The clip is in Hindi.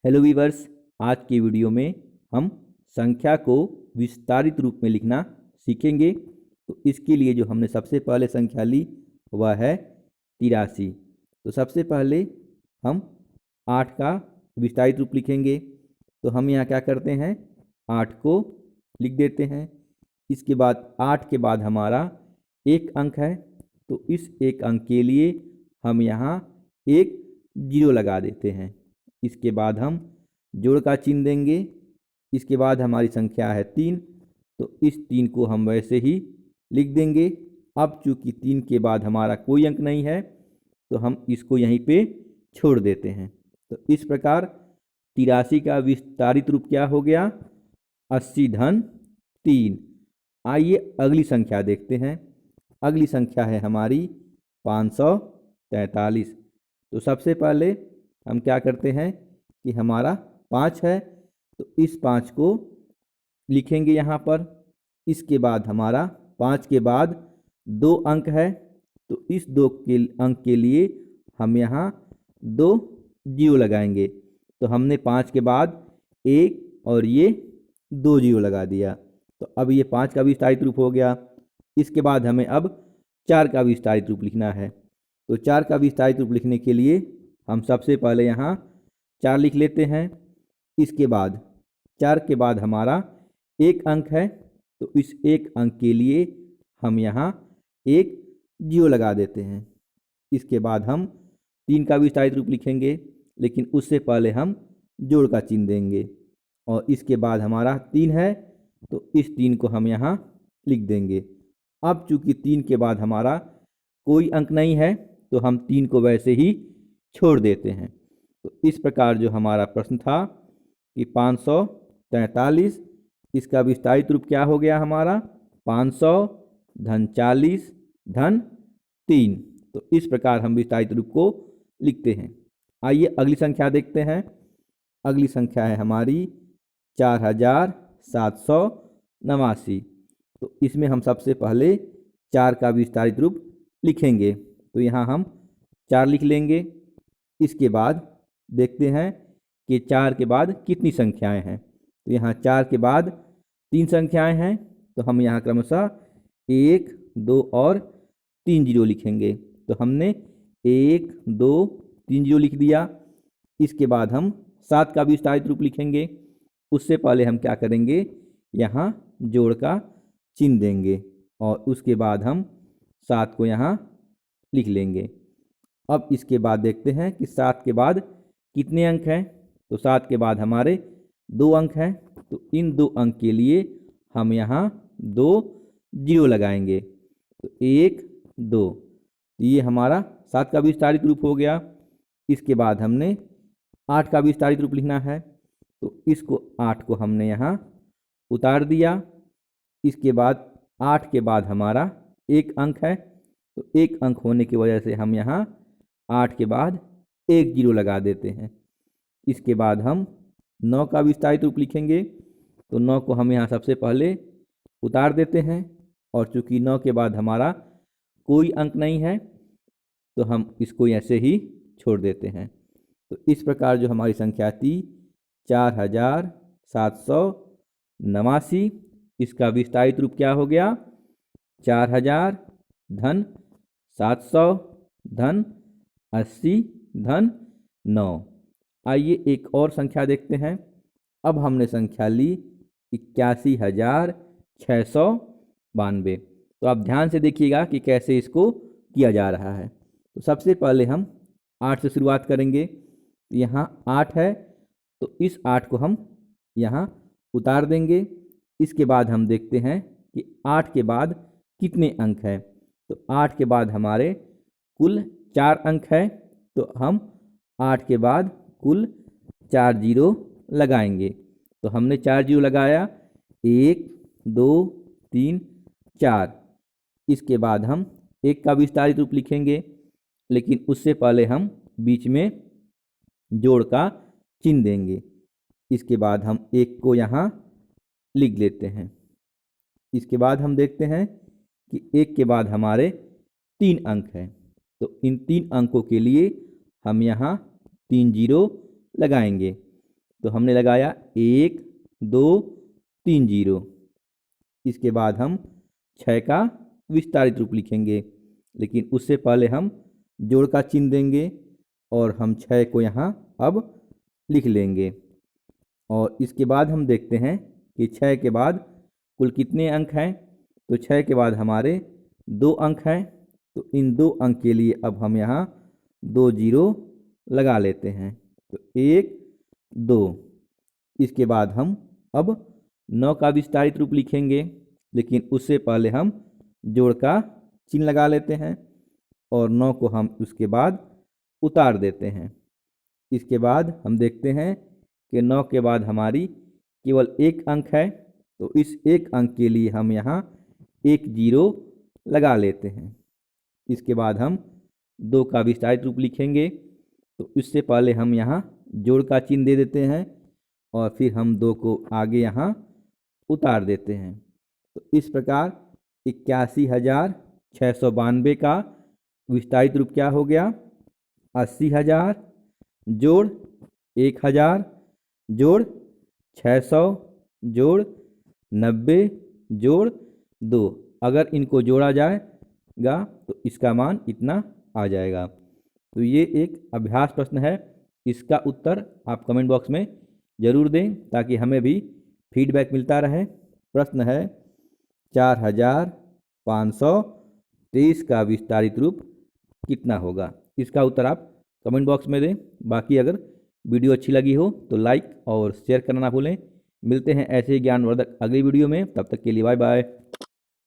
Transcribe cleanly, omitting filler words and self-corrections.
हेलो वीवर्स, आज की वीडियो में हम संख्या को विस्तारित रूप में लिखना सीखेंगे। तो इसके लिए जो हमने सबसे पहले संख्या ली वह है 83। तो सबसे पहले हम 8 का विस्तारित रूप लिखेंगे। तो हम यहाँ क्या करते हैं, 8 को लिख देते हैं। इसके बाद 8 के बाद हमारा एक अंक है, तो इस एक अंक के लिए हम यहाँ एक जीरो लगा देते हैं। इसके बाद हम जोड़ का चिन्ह देंगे। इसके बाद हमारी संख्या है 3, तो इस 3 को हम वैसे ही लिख देंगे। अब चूंकि 3 के बाद हमारा कोई अंक नहीं है, तो हम इसको यहीं पे छोड़ देते हैं। तो इस प्रकार 83 का विस्तारित रूप क्या हो गया, 80 धन 3। आइए अगली संख्या देखते हैं। अगली संख्या है हमारी 543। तो सबसे पहले हम क्या करते हैं कि हमारा 5 है, तो इस 5 को लिखेंगे यहाँ पर। इसके बाद हमारा 5 के बाद 2 अंक है, तो इस 2 अंक के लिए हम यहाँ 2 जीरो लगाएंगे। तो हमने 5 के बाद 1 और ये 2 जीरो लगा दिया। तो अब ये 5 का विस्तारित रूप हो गया। इसके बाद हमें अब 4 का विस्तारित रूप लिखना है। तो 4 का विस्तारित रूप लिखने के लिए हम सबसे पहले यहाँ 4 लिख लेते हैं। इसके बाद 4 के बाद हमारा एक अंक है, तो इस एक अंक के लिए हम यहाँ एक जीरो लगा देते हैं। इसके बाद हम 3 का विस्तारित रूप लिखेंगे, लेकिन उससे पहले हम जोड़ का चिन्ह देंगे। और इसके बाद हमारा 3 है, तो इस 3 को हम यहाँ लिख देंगे। अब चूंकि 3 के बाद हमारा कोई अंक नहीं है, तो हम 3 को वैसे ही छोड़ देते हैं। तो इस प्रकार जो हमारा प्रश्न था कि 543, इसका विस्तारित रूप क्या हो गया हमारा, 500 धन 40 धन 3। तो इस प्रकार हम विस्तारित रूप को लिखते हैं। आइए अगली संख्या देखते हैं। अगली संख्या है हमारी 4789। तो इसमें हम सबसे पहले 4 का विस्तारित रूप लिखेंगे। तो यहाँ हम 4 लिख लेंगे। इसके बाद देखते हैं कि 4 के बाद कितनी संख्याएं हैं। तो यहाँ 4 के बाद 3 संख्याएं हैं, तो हम यहाँ क्रमशः 1, 2 और 3 जीरो लिखेंगे। तो हमने 1, 2, 3 जीरो लिख दिया। इसके बाद हम 7 का विस्तारित रूप लिखेंगे। उससे पहले हम क्या करेंगे, यहाँ जोड़ का चिन्ह देंगे और उसके बाद हम 7 को यहाँ लिख लेंगे। अब इसके बाद देखते हैं कि 7 के बाद कितने अंक हैं। तो 7 के बाद हमारे 2 अंक हैं, तो इन 2 अंक के लिए हम यहाँ 2 जीरो लगाएंगे। तो 1, 2, ये हमारा 7 का विस्तारित रूप हो गया। इसके बाद हमने 8 का विस्तारित रूप लिखना है, तो इसको 8 को हमने यहाँ उतार दिया। इसके बाद 8 के बाद हमारा एक अंक है, तो एक अंक होने की वजह से हम यहाँ 8 के बाद एक जीरो लगा देते हैं। इसके बाद हम 9 का विस्तारित रूप लिखेंगे। तो 9 को हम यहाँ सबसे पहले उतार देते हैं, और चूंकि 9 के बाद हमारा कोई अंक नहीं है, तो हम इसको ऐसे ही छोड़ देते हैं। तो इस प्रकार जो हमारी संख्या थी 4789, इसका विस्तारित रूप क्या हो गया, 4000 धन 700 धन 80 धन 9। आइए एक और संख्या देखते हैं। अब हमने संख्या ली 81,692। तो आप ध्यान से देखिएगा कि कैसे इसको किया जा रहा है। तो सबसे पहले हम 8 से शुरुआत करेंगे। यहाँ 8 है, तो इस 8 को हम यहाँ उतार देंगे। इसके बाद हम देखते हैं कि 8 के बाद कितने अंक हैं। तो 8 के बाद हमारे कुल 4 अंक है, तो हम 8 के बाद कुल 4 जीरो लगाएंगे। तो हमने 4 जीरो लगाया, 1, 2, 3, 4। इसके बाद हम 1 का विस्तारित रूप लिखेंगे, लेकिन उससे पहले हम बीच में जोड़ का चिन्ह देंगे। इसके बाद हम 1 को यहाँ लिख लेते हैं। इसके बाद हम देखते हैं कि 1 के बाद हमारे 3 अंक हैं, तो इन 3 अंकों के लिए हम यहाँ 3 जीरो लगाएंगे। तो हमने लगाया 1 2 3 0। इसके बाद हम 6 का विस्तारित रूप लिखेंगे, लेकिन उससे पहले हम जोड़ का चिन्ह देंगे और हम 6 को यहाँ अब लिख लेंगे। और इसके बाद हम देखते हैं कि 6 के बाद कुल कितने अंक हैं। तो 6 के बाद हमारे 2 अंक हैं, तो इन 2 अंक के लिए अब हम यहाँ 2 0 लगा लेते हैं। तो 1 2। इसके बाद हम अब 9 का विस्तारित रूप लिखेंगे, लेकिन उससे पहले हम जोड़ का चिन्ह लगा लेते हैं और 9 को हम उसके बाद उतार देते हैं। इसके बाद हम देखते हैं कि 9 के बाद हमारी केवल 1 अंक है, तो इस 1 अंक के लिए हम यहाँ 1 0 लगा लेते हैं। इसके बाद हम 2 का विस्तारित रूप लिखेंगे, तो इससे पहले हम यहाँ जोड़ का चिन्ह दे देते हैं और फिर हम 2 को आगे यहाँ उतार देते हैं। तो इस प्रकार 81,692 का विस्तारित रूप क्या हो गया? 80,000 जोड़ 1,000 जोड़ 600 जोड़ 90 जोड़ 2। अगर इनको जोड़ा जाएगा तो इसका मान इतना आ जाएगा। तो ये एक अभ्यास प्रश्न है, इसका उत्तर आप कमेंट बॉक्स में ज़रूर दें ताकि हमें भी फीडबैक मिलता रहे। प्रश्न है 4,523 का विस्तारित रूप कितना होगा? इसका उत्तर आप कमेंट बॉक्स में दें। बाकी अगर वीडियो अच्छी लगी हो तो लाइक और शेयर करना ना भूलें। मिलते हैं ऐसे ही ज्ञानवर्धक अगली वीडियो में, तब तक के लिए बाय बाय।